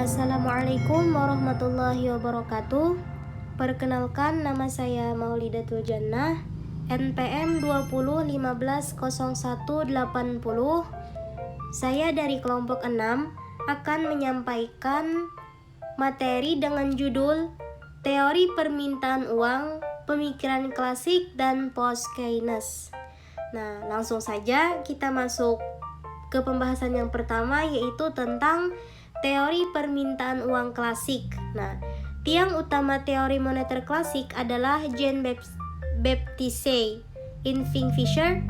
Assalamualaikum warahmatullahi wabarakatuh. Perkenalkan, nama saya Maulidatul Jannah, NPM 20150180. Saya dari kelompok 6 akan menyampaikan materi dengan judul Teori Permintaan Uang, Pemikiran Klasik dan Post-Keynes. Nah, langsung saja kita masuk ke pembahasan yang pertama, yaitu tentang teori permintaan uang klasik. Nah, tiang utama teori moneter klasik adalah Jean-Baptiste, Irving Fisher,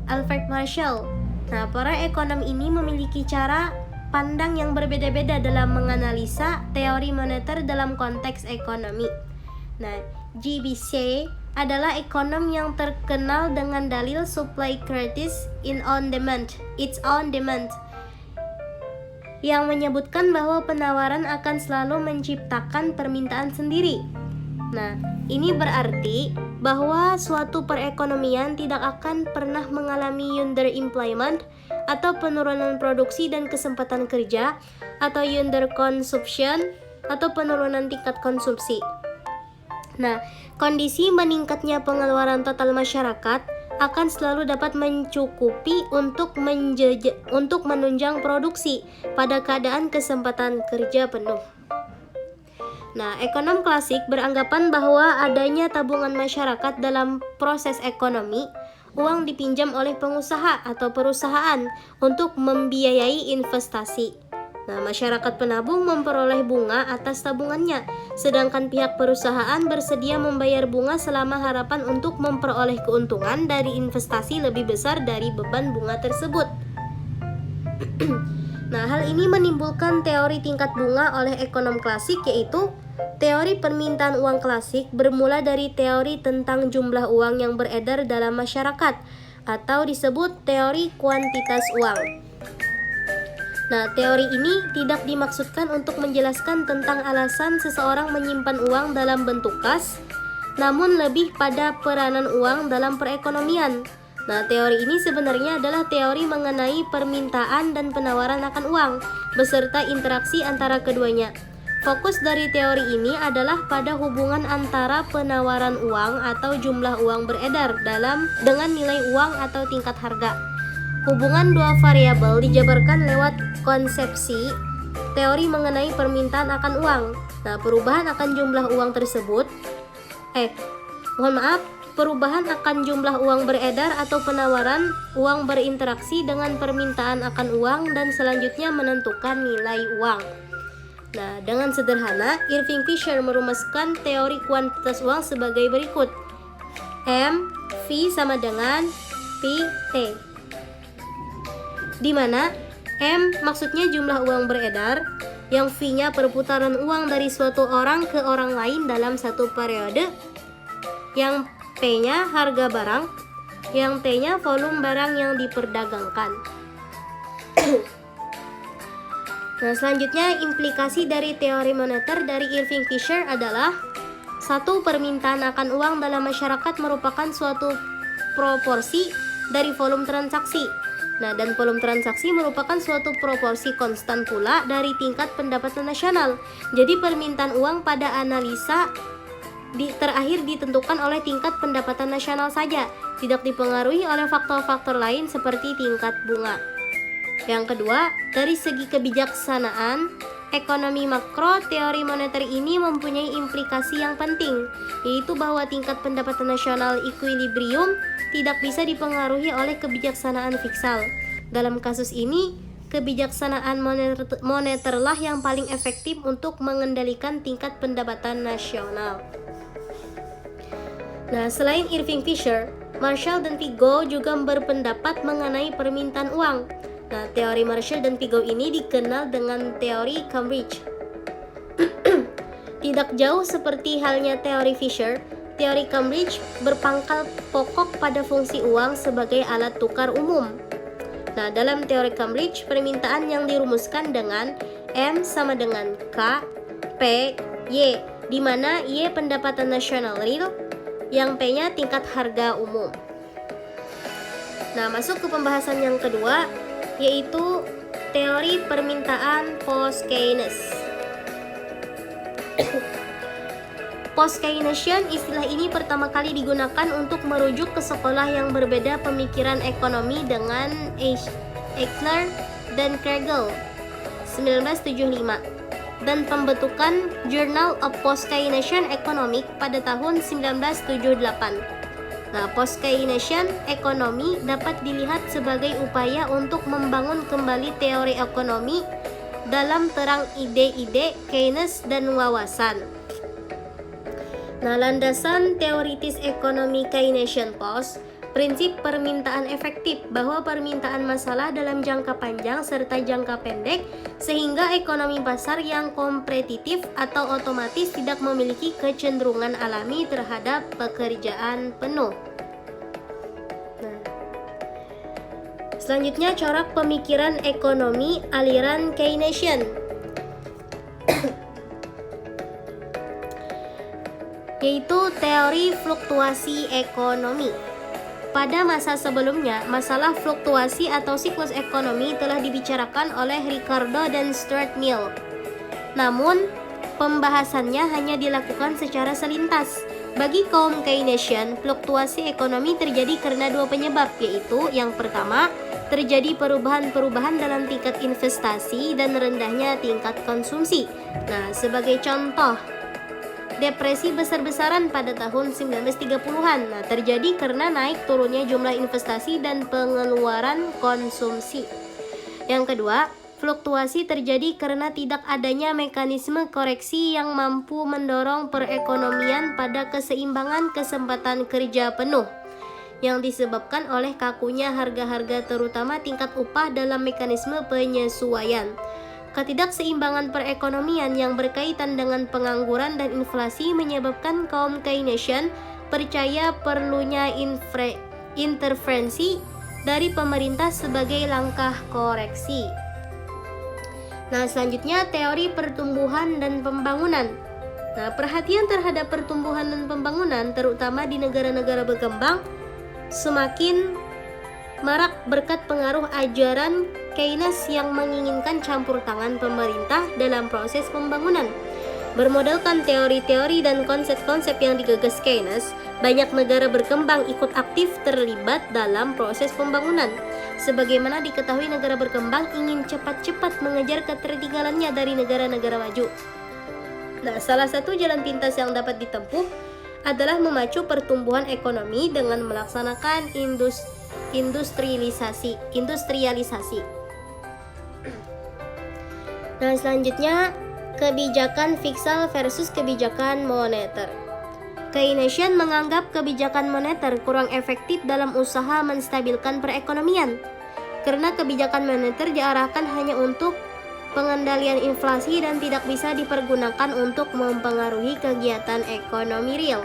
Alfred Marshall. Nah, para ekonom ini memiliki cara pandang yang berbeda-beda dalam menganalisa teori moneter dalam konteks ekonomi. Nah, JBC adalah ekonom yang terkenal dengan dalil supply creates its own demand, yang menyebutkan bahwa penawaran akan selalu menciptakan permintaan sendiri. Nah, ini berarti bahwa suatu perekonomian tidak akan pernah mengalami underemployment atau penurunan produksi dan kesempatan kerja, atau underconsumption atau penurunan tingkat konsumsi. Nah, kondisi meningkatnya pengeluaran total masyarakat akan selalu dapat mencukupi untuk menunjang produksi pada keadaan kesempatan kerja penuh. Nah, ekonom klasik beranggapan bahwa adanya tabungan masyarakat dalam proses ekonomi, uang dipinjam oleh pengusaha atau perusahaan untuk membiayai investasi. Nah, masyarakat penabung memperoleh bunga atas tabungannya, sedangkan pihak perusahaan bersedia membayar bunga selama harapan untuk memperoleh keuntungan dari investasi lebih besar dari beban bunga tersebut. Nah, hal ini menimbulkan teori tingkat bunga oleh ekonom klasik, yaitu teori permintaan uang klasik bermula dari teori tentang jumlah uang yang beredar dalam masyarakat, atau disebut teori kuantitas uang. Nah, teori ini tidak dimaksudkan untuk menjelaskan tentang alasan seseorang menyimpan uang dalam bentuk kas, namun lebih pada peranan uang dalam perekonomian. Nah, teori ini sebenarnya adalah teori mengenai permintaan dan penawaran akan uang, beserta interaksi antara keduanya. Fokus dari teori ini adalah pada hubungan antara penawaran uang atau jumlah uang beredar dengan nilai uang atau tingkat harga. Hubungan dua variabel dijabarkan lewat konsepsi teori mengenai permintaan akan uang. Nah, perubahan akan jumlah uang perubahan akan jumlah uang beredar atau penawaran uang berinteraksi dengan permintaan akan uang dan selanjutnya menentukan nilai uang. Nah, dengan sederhana, Irving Fisher merumuskan teori kuantitas uang sebagai berikut. M, V sama dengan P, T. Di mana M maksudnya jumlah uang beredar, yang V-nya perputaran uang dari suatu orang ke orang lain dalam satu periode, yang P-nya harga barang, yang T-nya volume barang yang diperdagangkan. Nah, selanjutnya implikasi dari teori moneter dari Irving Fisher adalah: 1. Permintaan akan uang dalam masyarakat merupakan suatu proporsi dari volume transaksi. Nah, dan volume transaksi merupakan suatu proporsi konstan pula dari tingkat pendapatan nasional. Jadi permintaan uang pada analisa terakhir ditentukan oleh tingkat pendapatan nasional saja, tidak dipengaruhi oleh faktor-faktor lain seperti tingkat bunga. Yang kedua, dari segi kebijaksanaan ekonomi makro, teori moneter ini mempunyai implikasi yang penting, yaitu bahwa tingkat pendapatan nasional equilibrium tidak bisa dipengaruhi oleh kebijaksanaan fiskal. Dalam kasus ini, kebijaksanaan moneterlah yang paling efektif untuk mengendalikan tingkat pendapatan nasional. Nah, selain Irving Fisher, Marshall dan Pigot juga berpendapat mengenai permintaan uang. Nah, teori Marshall dan Pigot ini dikenal dengan teori Cambridge. Tidak jauh seperti halnya teori Fisher, teori Cambridge berpangkal pokok pada fungsi uang sebagai alat tukar umum. Nah, dalam teori Cambridge, permintaan yang dirumuskan dengan M sama dengan K, P, Y, di mana Y pendapatan nasional real, yang P-nya tingkat harga umum. Nah, masuk ke pembahasan yang kedua, yaitu teori permintaan post-Keynes. Post-Keynesian, istilah ini pertama kali digunakan untuk merujuk ke sekolah yang berbeda pemikiran ekonomi dengan Eichler dan Kregel 1975 dan pembentukan Journal of Post-Keynesian Economics pada tahun 1978. Nah, Post-Keynesian ekonomi dapat dilihat sebagai upaya untuk membangun kembali teori ekonomi dalam terang ide-ide Keynes dan wawasan. Nah, landasan teoritis ekonomi Keynesian Post, prinsip permintaan efektif bahwa permintaan masalah dalam jangka panjang serta jangka pendek sehingga ekonomi pasar yang kompetitif atau otomatis tidak memiliki kecenderungan alami terhadap pekerjaan penuh. Nah, selanjutnya corak pemikiran ekonomi aliran Keynesian. Yaitu teori fluktuasi ekonomi. Pada masa sebelumnya, masalah fluktuasi atau siklus ekonomi telah dibicarakan oleh Ricardo dan Stuart Mill. Namun, pembahasannya hanya dilakukan secara selintas. Bagi kaum Keynesian, fluktuasi ekonomi terjadi karena dua penyebab, yaitu yang pertama, terjadi perubahan-perubahan dalam tingkat investasi dan rendahnya tingkat konsumsi. Nah, sebagai contoh, depresi besar-besaran pada tahun 1930-an. Nah, terjadi karena naik turunnya jumlah investasi dan pengeluaran konsumsi. Yang kedua, fluktuasi terjadi karena tidak adanya mekanisme koreksi yang mampu mendorong perekonomian pada keseimbangan kesempatan kerja penuh, yang disebabkan oleh kakunya harga-harga terutama tingkat upah dalam mekanisme penyesuaian. Ketidakseimbangan perekonomian yang berkaitan dengan pengangguran dan inflasi menyebabkan kaum Keynesian percaya perlunya intervensi dari pemerintah sebagai langkah koreksi. Nah, selanjutnya teori pertumbuhan dan pembangunan. Nah, perhatian terhadap pertumbuhan dan pembangunan terutama di negara-negara berkembang semakin marak berkat pengaruh ajaran Keynes yang menginginkan campur tangan pemerintah dalam proses pembangunan. Bermodalkan teori-teori dan konsep-konsep yang digagas Keynes, banyak negara berkembang ikut aktif terlibat dalam proses pembangunan. Sebagaimana diketahui, negara berkembang ingin cepat-cepat mengejar ketertinggalannya dari negara-negara maju. Nah, salah satu jalan pintas yang dapat ditempuh adalah memacu pertumbuhan ekonomi dengan melaksanakan industrialisasi. Nah, selanjutnya kebijakan fiskal versus kebijakan moneter. Keynesian menganggap kebijakan moneter kurang efektif dalam usaha menstabilkan perekonomian karena kebijakan moneter diarahkan hanya untuk pengendalian inflasi dan tidak bisa dipergunakan untuk mempengaruhi kegiatan ekonomi real.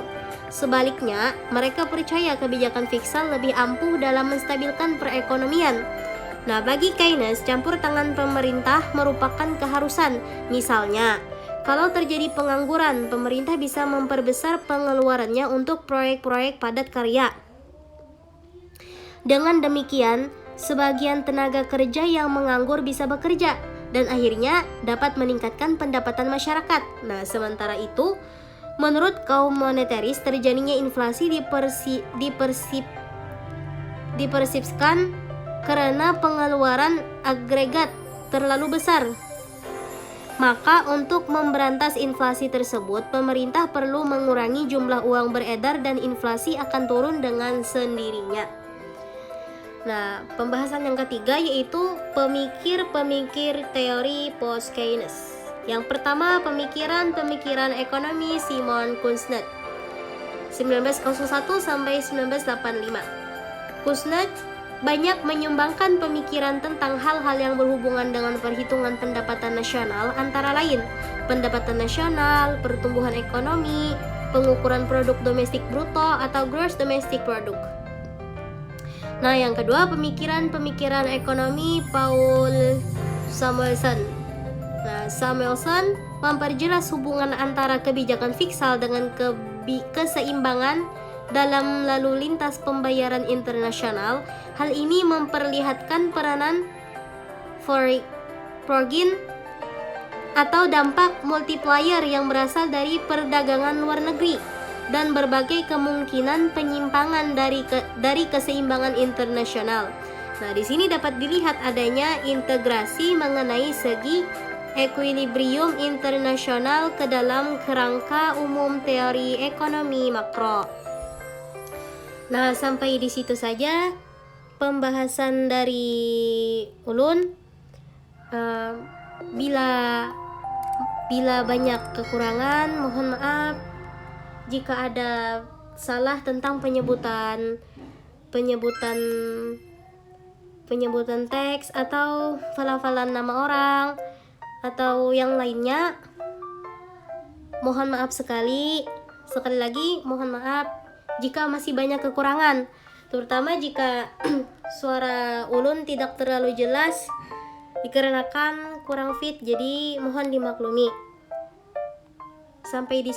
Sebaliknya, mereka percaya kebijakan fiskal lebih ampuh dalam menstabilkan perekonomian. Nah, bagi Keynes, campur tangan pemerintah merupakan keharusan. Misalnya, kalau terjadi pengangguran, pemerintah bisa memperbesar pengeluarannya untuk proyek-proyek padat karya. Dengan demikian, sebagian tenaga kerja yang menganggur bisa bekerja dan akhirnya dapat meningkatkan pendapatan masyarakat. Nah, sementara itu, menurut kaum moneteris, terjadinya inflasi dipersepsikan karena pengeluaran agregat terlalu besar. Maka untuk memberantas inflasi tersebut, pemerintah perlu mengurangi jumlah uang beredar dan inflasi akan turun dengan sendirinya. Nah, pembahasan yang ketiga yaitu pemikir-pemikir teori post-Keynes. Yang pertama, pemikiran ekonomi Simon Kuznets 1901 sampai 1985. Kuznets banyak menyumbangkan pemikiran tentang hal-hal yang berhubungan dengan perhitungan pendapatan nasional, antara lain pendapatan nasional, pertumbuhan ekonomi, pengukuran produk domestik bruto atau gross domestic product. Nah, yang kedua, pemikiran ekonomi Paul Samuelson. Nah, Samuelson memperjelas hubungan antara kebijakan fiskal dengan keseimbangan dalam lalu lintas pembayaran internasional. Hal ini memperlihatkan peranan plugin atau dampak multiplier yang berasal dari perdagangan luar negeri dan berbagai kemungkinan penyimpangan dari keseimbangan internasional. Nah, di sini dapat dilihat adanya integrasi mengenai segi equilibrium internasional ke dalam kerangka umum teori ekonomi makro. Nah, sampai di situ saja pembahasan dari ulun. Bila banyak kekurangan, mohon maaf jika ada salah tentang penyebutan teks atau pelafalan nama orang atau yang lainnya. Mohon maaf sekali lagi mohon maaf jika masih banyak kekurangan, terutama jika suara ulun tidak terlalu jelas dikarenakan kurang fit, jadi mohon dimaklumi. Sampai di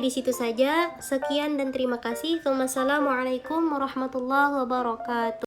situ saja. Sekian dan terima kasih. Wassalamualaikum warahmatullahi wabarakatuh.